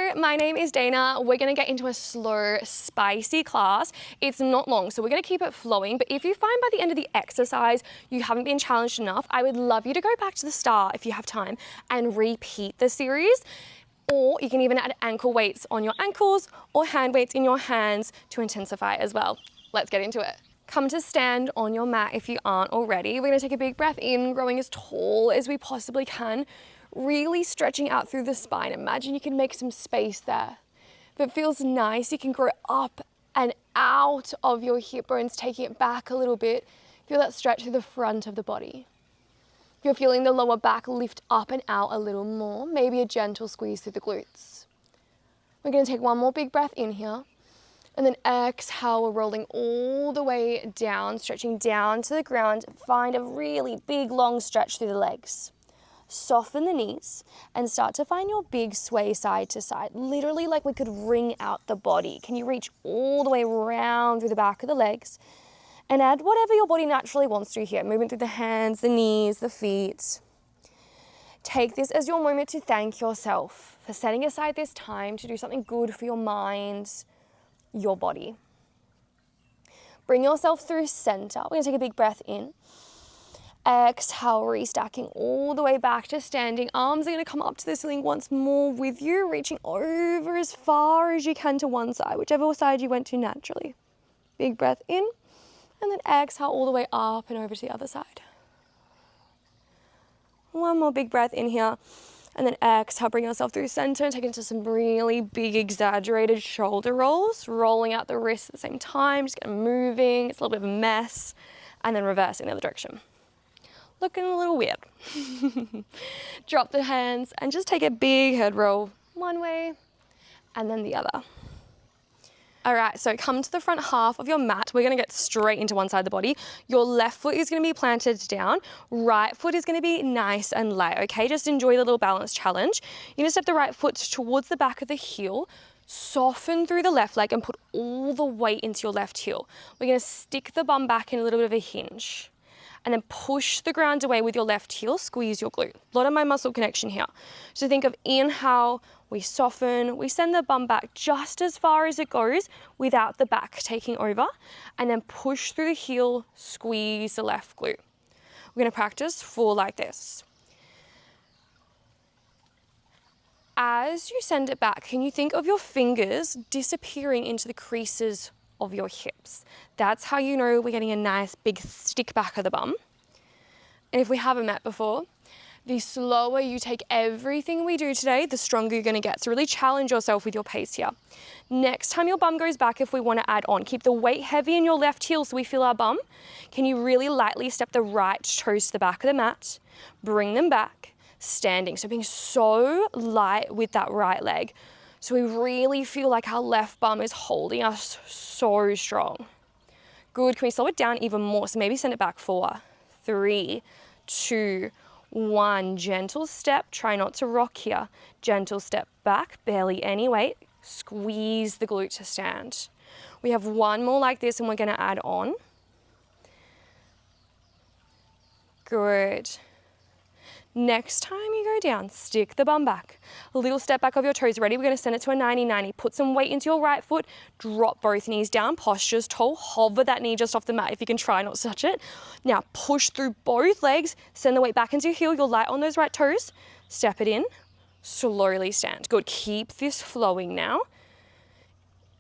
Hello, my name is Dana. We're gonna get into a slow, spicy class. It's not long, so we're gonna keep it flowing, but if you find by the end of the exercise you haven't been challenged enough, I would love you to go back to the start if you have time and repeat the series. Or you can even add ankle weights on your ankles or hand weights in your hands to intensify as well. Let's get into it. Come to stand on your mat if you aren't already. We're gonna take a big breath in, growing as tall as we possibly can, really stretching out through the spine. Imagine you can make some space there. If it feels nice, you can grow up and out of your hip bones, taking it back a little bit. Feel that stretch through the front of the body. If you're feeling the lower back lift up and out a little more, maybe a gentle squeeze through the glutes. We're gonna take one more big breath in here, and then exhale, we're rolling all the way down, stretching down to the ground. Find a really big, long stretch through the legs. Soften the knees and start to find your big sway side to side, literally like we could wring out the body. Can you reach all the way around through the back of the legs and add whatever your body naturally wants to here, moving through the hands, the knees, the feet. Take this as your moment to thank yourself for setting aside this time to do something good for your mind, your body. Bring yourself through center. We're gonna take a big breath in. Exhale, restacking all the way back to standing. Arms are gonna come up to the ceiling once more with you, reaching over as far as you can to one side, whichever side you went to naturally. Big breath in, and then exhale all the way up and over to the other side. One more big breath in here, and then exhale, bring yourself through center and take it into some really big, exaggerated shoulder rolls, rolling out the wrists at the same time, just get moving. It's a little bit of a mess, and then reversing the other direction. Looking a little weird. Drop the hands and just take a big head roll one way and then the other. All right, so come to the front half of your mat. We're gonna get straight into one side of the body. Your left foot is gonna be planted down. Right foot is gonna be nice and light, okay? Just enjoy the little balance challenge. You're gonna step the right foot towards the back of the heel, soften through the left leg and put all the weight into your left heel. We're gonna stick the bum back in a little bit of a hinge. And then push the ground away with your left heel, squeeze your glute. A lot of my muscle connection here. So think of inhale, we soften, we send the bum back just as far as it goes without the back taking over, and then push through the heel, squeeze the left glute. We're gonna practice 4 like this. As you send it back, can you think of your fingers disappearing into the creases of your hips? That's how you know we're getting a nice big stick back of the bum. And if we haven't met before, the slower you take everything we do today, the stronger you're gonna get. So really challenge yourself with your pace here. Next time your bum goes back, if we wanna add on, keep the weight heavy in your left heel so we feel our bum. Can you really lightly step the right toes to the back of the mat, bring them back, standing. So being so light with that right leg. So we really feel like our left bum is holding us so strong. Good, can we slow it down even more? So maybe send it back 4, 3, 2, 1. Gentle step, try not to rock here. Gentle step back, barely any weight. Squeeze the glute to stand. We have one more like this and we're gonna add on. Good. Next time you go down, stick the bum back. A little step back of your toes. Ready? We're gonna send it to a 90-90. Put some weight into your right foot. Drop both knees down. Posture's tall. Hover that knee just off the mat if you can try not to touch it. Now push through both legs. Send the weight back into your heel. You're light on those right toes. Step it in. Slowly stand. Good. Keep this flowing now.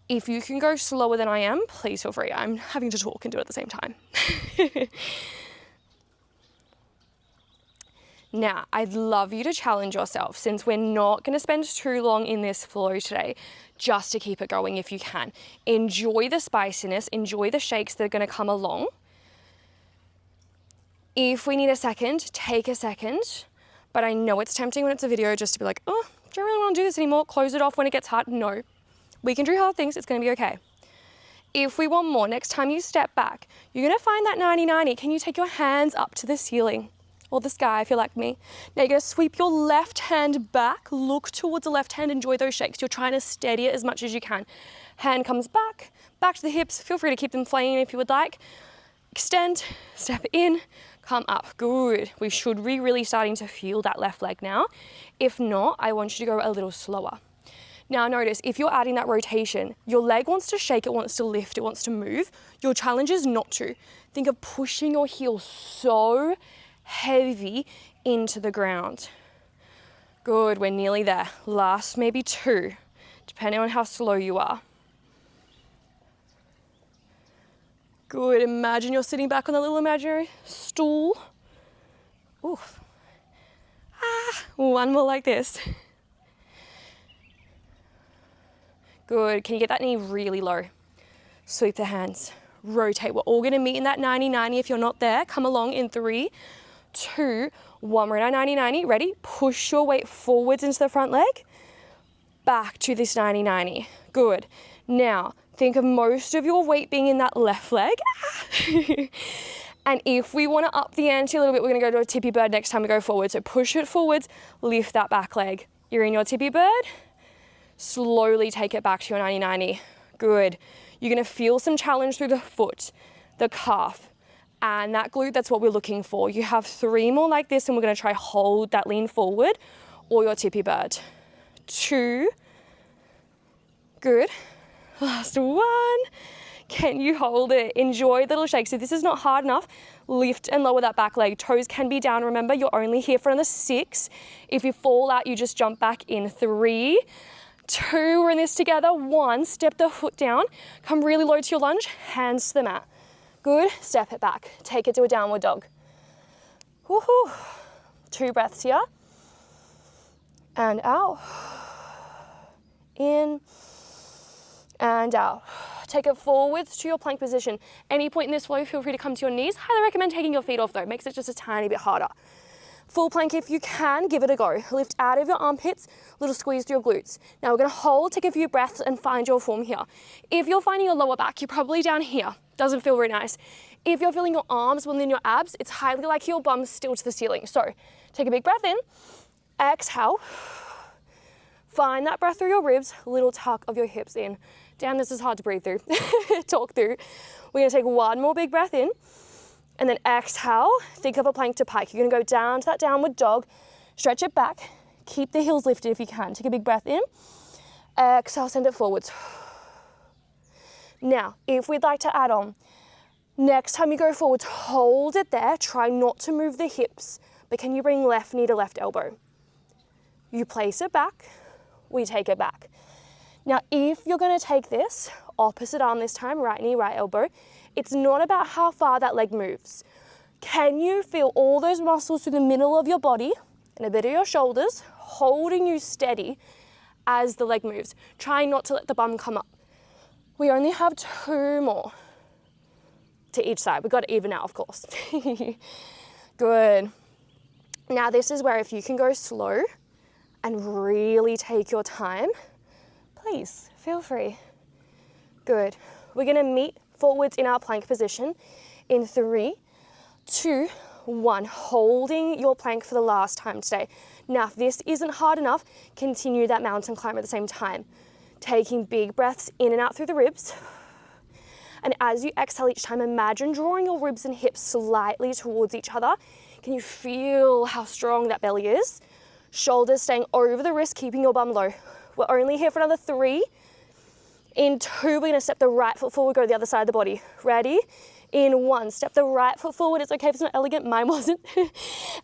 If you can go slower than I am, please feel free. I'm having to talk and do it at the same time. Now, I'd love you to challenge yourself, since we're not going to spend too long in this flow today, just to keep it going if you can. Enjoy the spiciness, enjoy the shakes that are going to come along. If we need a second, take a second. But I know it's tempting when it's a video just to be like, oh, do I really want to do this anymore? Close it off when it gets hard. No, we can do hard things. It's going to be okay. If we want more, next time you step back, you're going to find that 90-90. Can you take your hands up to the ceiling? Or the sky if you're like me. Now you're gonna sweep your left hand back, look towards the left hand, enjoy those shakes. You're trying to steady it as much as you can. Hand comes back, back to the hips. Feel free to keep them flaying if you would like. Extend, step in, come up. Good. We should be really starting to feel that left leg now. If not, I want you to go a little slower. Now notice, if you're adding that rotation, your leg wants to shake, it wants to lift, it wants to move. Your challenge is not to. Think of pushing your heel so heavy into the ground. Good, we're nearly there. Last maybe 2, depending on how slow you are. Good, imagine you're sitting back on a little imaginary stool. Oof. One more like this. Good, can you get that knee really low? Sweep the hands, rotate. We're all gonna meet in that 90-90. If you're not there, come along in 3, 2, 1. We're in our 90-90, ready? Push your weight forwards into the front leg, back to this 90-90. Good, now think of most of your weight being in that left leg. And if we want to up the ante a little bit, we're going to go to a tippy bird next time we go forward. So push it forwards, lift that back leg. You're in your tippy bird. Slowly take it back to your 90-90. Good. You're going to feel some challenge through the foot, the calf, and that glute. That's what we're looking for. You have 3 more like this, and we're going to try hold that lean forward or your tippy bird. 2. Good. Last 1. Can you hold it? Enjoy the little shakes. If this is not hard enough, lift and lower that back leg. Toes can be down. Remember, you're only here for another 6. If you fall out, you just jump back in. 3, 2, we're in this together. 1, step the foot down. Come really low to your lunge, hands to the mat. Good, step it back. Take it to a downward dog. Woohoo. 2 breaths here. And out. In and out. Take it forwards to your plank position. Any point in this flow, feel free to come to your knees. Highly recommend taking your feet off though. Makes it just a tiny bit harder. Full plank if you can, give it a go. Lift out of your armpits, little squeeze through your glutes. Now we're gonna hold, take a few breaths and find your form here. If you're finding your lower back, you're probably down here. Doesn't feel very nice. If you're feeling your arms within your abs, it's highly likely your bum's still to the ceiling. So take a big breath in, exhale. Find that breath through your ribs, little tuck of your hips in. Damn, this is hard to breathe through, talk through. We're gonna take 1 more big breath in, and then exhale, think of a plank to pike. You're gonna go down to that downward dog, stretch it back, keep the heels lifted if you can. Take a big breath in, exhale, send it forwards. Now, if we'd like to add on, next time you go forwards, hold it there, try not to move the hips, but can you bring left knee to left elbow? You place it back, we take it back. Now, if you're gonna take this, opposite arm this time, right knee, right elbow, it's not about how far that leg moves. Can you feel all those muscles through the middle of your body and a bit of your shoulders, holding you steady as the leg moves? Trying not to let the bum come up. We only have 2 more to each side. We've got to even out, of course. Good. Now, this is where if you can go slow and really take your time, please, feel free. Good. We're gonna meet forwards in our plank position in 3, 2, 1. Holding your plank for the last time today. Now, if this isn't hard enough, continue that mountain climb at the same time. Taking big breaths in and out through the ribs. And as you exhale each time, imagine drawing your ribs and hips slightly towards each other. Can you feel how strong that belly is? Shoulders staying over the wrist, keeping your bum low. We're only here for another 3. In 2, we're gonna step the right foot forward, go to the other side of the body. Ready? In 1, step the right foot forward. It's okay if it's not elegant, mine wasn't.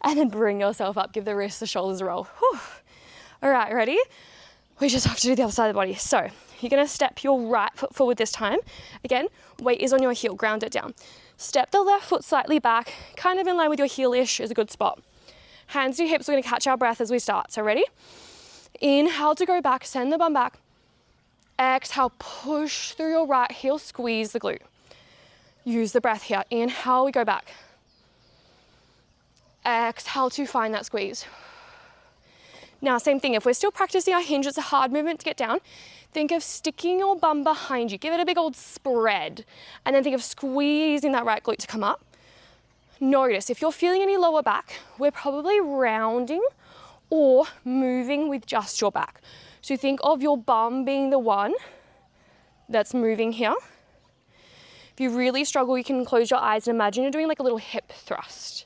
And then bring yourself up, give the wrists, the shoulders a roll. Whew. All right, ready? We just have to do the other side of the body. So you're gonna step your right foot forward this time. Again, weight is on your heel, ground it down. Step the left foot slightly back, kind of in line with your heel-ish is a good spot. Hands to your hips, we're gonna catch our breath as we start. So ready? Inhale to go back, send the bum back. Exhale, push through your right heel, squeeze the glute. Use the breath here. Inhale, we go back. Exhale to find that squeeze. Now, same thing, if we're still practicing our hinge, it's a hard movement to get down. Think of sticking your bum behind you. Give it a big old spread. And then think of squeezing that right glute to come up. Notice, if you're feeling any lower back, we're probably rounding or moving with just your back. So think of your bum being the one that's moving here. If you really struggle, you can close your eyes and imagine you're doing like a little hip thrust.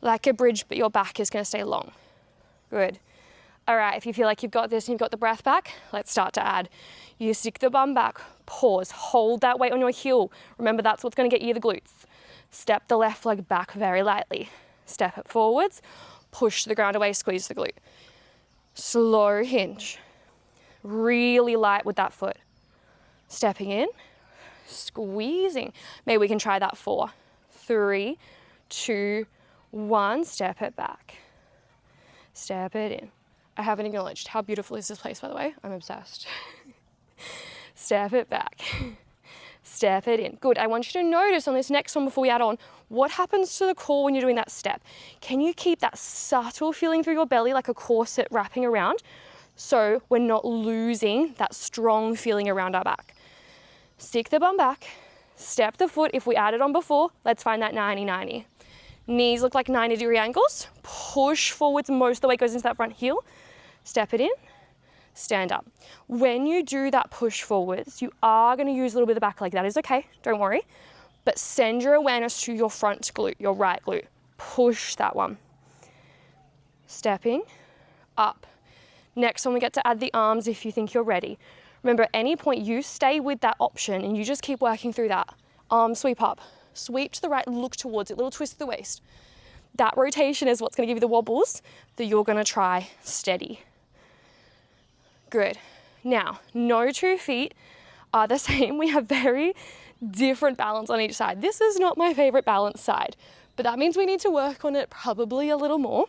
Like a bridge, but your back is gonna stay long. Good. All right, if you feel like you've got this and you've got the breath back, let's start to add. You stick the bum back, pause, hold that weight on your heel. Remember, that's what's gonna get you the glutes. Step the left leg back very lightly. Step it forwards, push the ground away, squeeze the glute. Slow hinge, really light with that foot. Stepping in, squeezing. Maybe we can try that 4, 3, 2, 1, step it back. Step it in. I haven't acknowledged how beautiful is this place, by the way. I'm obsessed. Step it back. Step it in. Good. I want you to notice on this next one before we add on, what happens to the core when you're doing that step? Can you keep that subtle feeling through your belly like a corset wrapping around so we're not losing that strong feeling around our back? Stick the bum back, step the foot. If we added on before, let's find that 90-90. Knees look like 90-degree angles. Push forwards, most of the weight goes into that front heel. Step it in, stand up. When you do that push forwards, you are gonna use a little bit of the back leg. That is okay, don't worry. But send your awareness to your front glute, your right glute. Push that one. Stepping up. Next one, we get to add the arms if you think you're ready. Remember, at any point, you stay with that option and you just keep working through that. Arm sweep up, sweep to the right, look towards it, little twist of the waist. That rotation is what's gonna give you the wobbles that you're gonna try steady. Good. Now, no 2 feet are the same. We have very different balance on each side. This is not my favorite balance side, but that means we need to work on it probably a little more.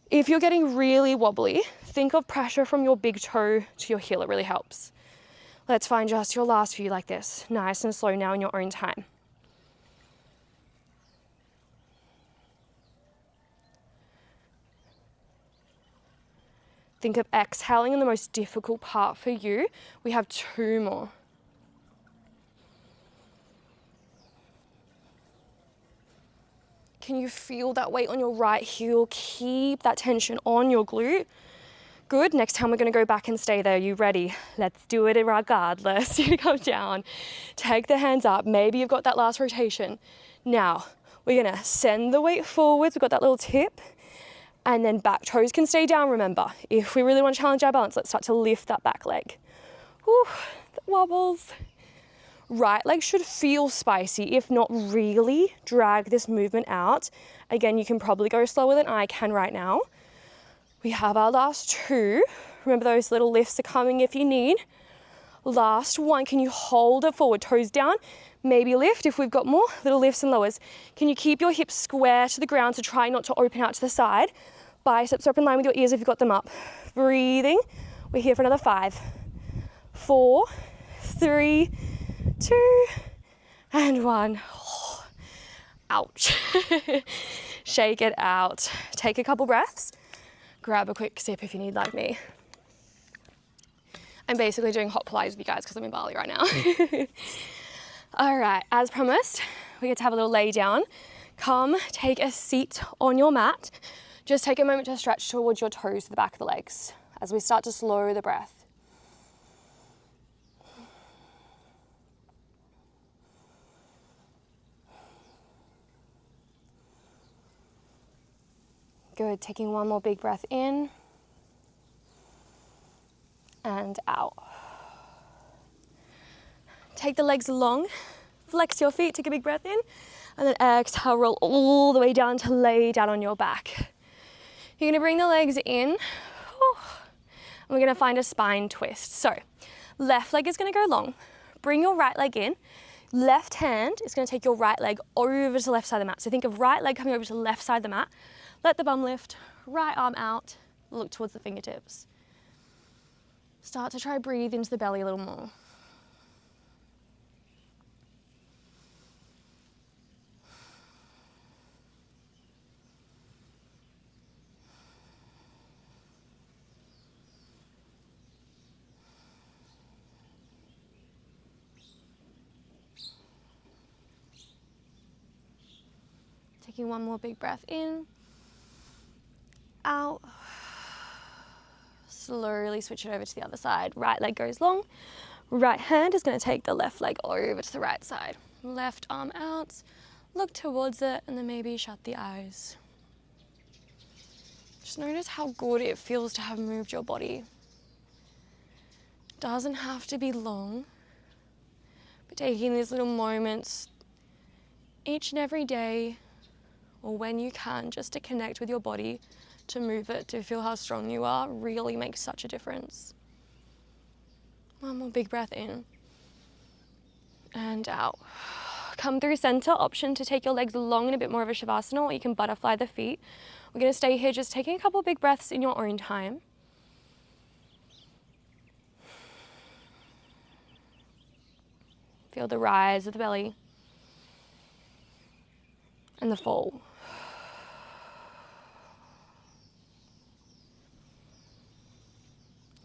If you're getting really wobbly, think of pressure from your big toe to your heel. It really helps. Let's find just your last few like this. Nice and slow now in your own time. Think of exhaling in the most difficult part for you. We have 2 more. Can you feel that weight on your right heel? Keep that tension on your glute. Good. Next time we're going to go back and stay there. You ready? Let's do it regardless. You come down, take the hands up. Maybe you've got that last rotation. Now we're going to send the weight forwards. We've got that little tip. And then back toes can stay down, remember. If we really want to challenge our balance, let's start to lift that back leg. Whew, the wobbles. Right leg should feel spicy, if not really drag this movement out. Again, you can probably go slower than I can right now. We have our last 2. Remember, those little lifts are coming if you need. Last one, can you hold it forward, toes down? Maybe lift if we've got more, little lifts and lowers. Can you keep your hips square to the ground to try not to open out to the side? Biceps are up in line with your ears if you've got them up. Breathing. We're here for another 5, 4, 3, 2, and 1. Oh, ouch. Shake it out. Take a couple breaths. Grab a quick sip if you need, like me. I'm basically doing hot Pilates with you guys because I'm in Bali right now. All right, as promised, we get to have a little lay down. Come, take a seat on your mat. Just take a moment to stretch towards your toes to the back of the legs as we start to slow the breath. Good, taking one more big breath in and out. Take the legs long, flex your feet, take a big breath in, and then exhale, roll all the way down to lay down on your back. You're gonna bring the legs in, and we're gonna find a spine twist. So, left leg is gonna go long. Bring your right leg in. Left hand is gonna take your right leg over to the left side of the mat. So think of right leg coming over to the left side of the mat. Let the bum lift, right arm out, look towards the fingertips. Start to try breathe into the belly a little more. Taking one more big breath in, out. Slowly switch it over to the other side. Right leg goes long. Right hand is going to take the left leg over to the right side. Left arm out, look towards it, and then maybe shut the eyes. Just notice how good it feels to have moved your body. Doesn't have to be long, but taking these little moments each and every day, or when you can, just to connect with your body, to move it, to feel how strong you are, really makes such a difference. One more big breath in and out. Come through center, option to take your legs long in a bit more of a shavasana, or you can butterfly the feet. We're going to stay here just taking a couple big breaths in your own time. Feel the rise of the belly and the fall.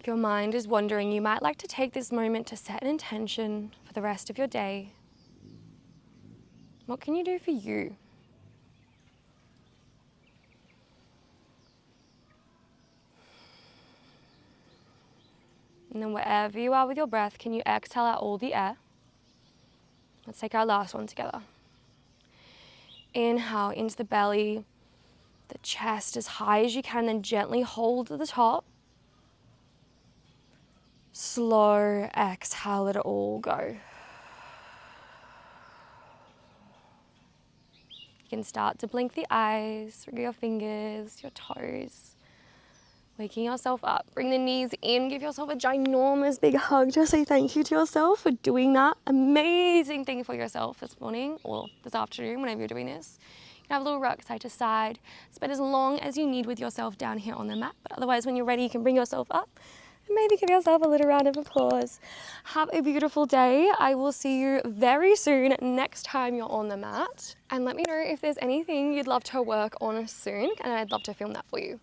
If your mind is wandering, you might like to take this moment to set an intention for the rest of your day. What can you do for you? And then wherever you are with your breath, can you exhale out all the air? Let's take our last one together. Inhale into the belly, the chest as high as you can, then gently hold at the top. Slow exhale, let it all go. You can start to blink the eyes, wiggle your fingers, your toes. Waking yourself up. Bring the knees in, give yourself a ginormous big hug to say thank you to yourself for doing that amazing thing for yourself this morning or this afternoon, whenever you're doing this. You can have a little rock side to side. Spend as long as you need with yourself down here on the mat, but otherwise when you're ready, you can bring yourself up and maybe give yourself a little round of applause. Have a beautiful day. I will see you very soon next time you're on the mat. And let me know if there's anything you'd love to work on soon, and I'd love to film that for you.